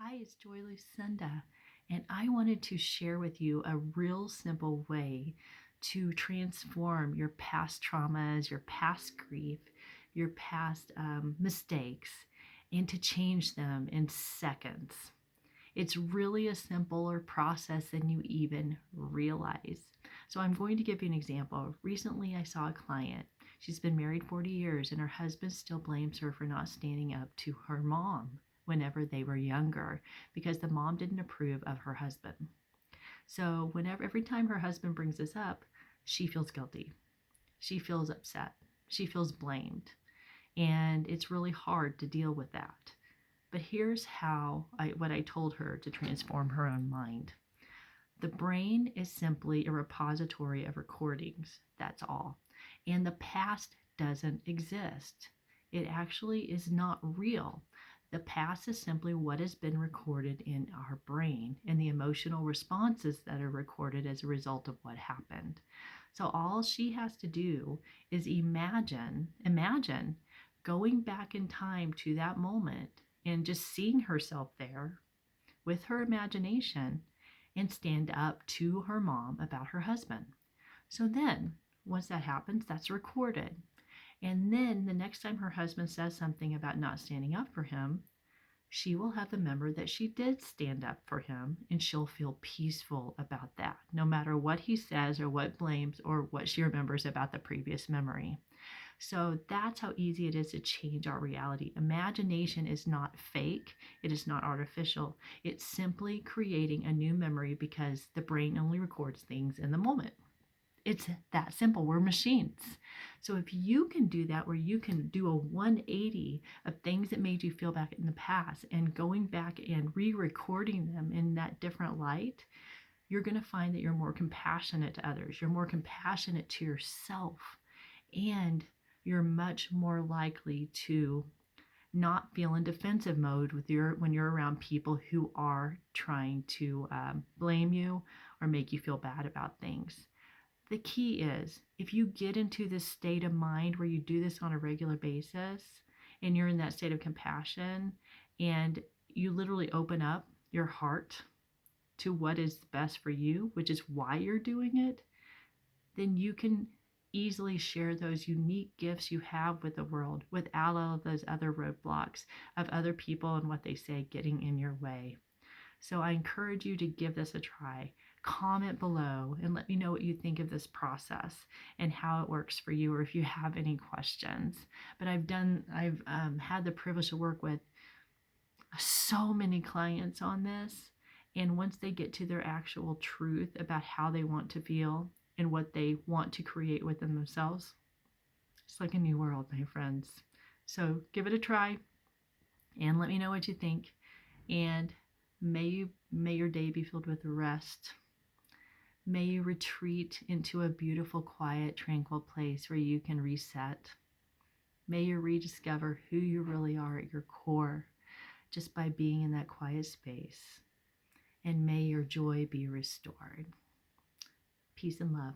Hi, it's Joy Lucinda, and I wanted to share with you a real simple way to transform your past traumas, your past grief, your past mistakes, and to change them in seconds. It's really a simpler process than you even realize. So, I'm going to give you an example. Recently, I saw a client. She's been married 40 years, and her husband still blames her for not standing up to her mom whenever they were younger because the mom didn't approve of her husband. So, every time her husband brings this up, she feels guilty. She feels upset. She feels blamed. And it's really hard to deal with that. But here's what I told her to transform her own mind. The brain is simply a repository of recordings. That's all. And the past doesn't exist. It actually is not real. The past is simply what has been recorded in our brain and the emotional responses that are recorded as a result of what happened. So all she has to do is imagine going back in time to that moment and just seeing herself there with her imagination and stand up to her mom about her husband. So then, once that happens, that's recorded. And then the next time her husband says something about not standing up for him, she will have the memory that she did stand up for him, and she'll feel peaceful about that, no matter what he says or what blames or what she remembers about the previous memory. So that's how easy it is to change our reality. Imagination is not fake, it is not artificial. It's simply creating a new memory because the brain only records things in the moment. It's that simple. We're machines. So if you can do that, where you can do a 180 of things that made you feel back in the past and going back and re-recording them in that different light, you're going to find that you're more compassionate to others. You're more compassionate to yourself. And you're much more likely to not feel in defensive mode when you're around people who are trying to blame you or make you feel bad about things. The key is, if you get into this state of mind where you do this on a regular basis and you're in that state of compassion and you literally open up your heart to what is best for you, which is why you're doing it, then you can easily share those unique gifts you have with the world without all of those other roadblocks of other people and what they say getting in your way. So I encourage you to give this a try. Comment below and let me know what you think of this process and how it works for you, or if you have any questions. But I've had the privilege to work with so many clients on this, and once they get to their actual truth about how they want to feel and what they want to create within themselves, it's like a new world, my friends. So give it a try and let me know what you think. And may your day be filled with rest. May you retreat into a beautiful, quiet, tranquil place where you can reset. May you rediscover who you really are at your core just by being in that quiet space. And may your joy be restored. Peace and love.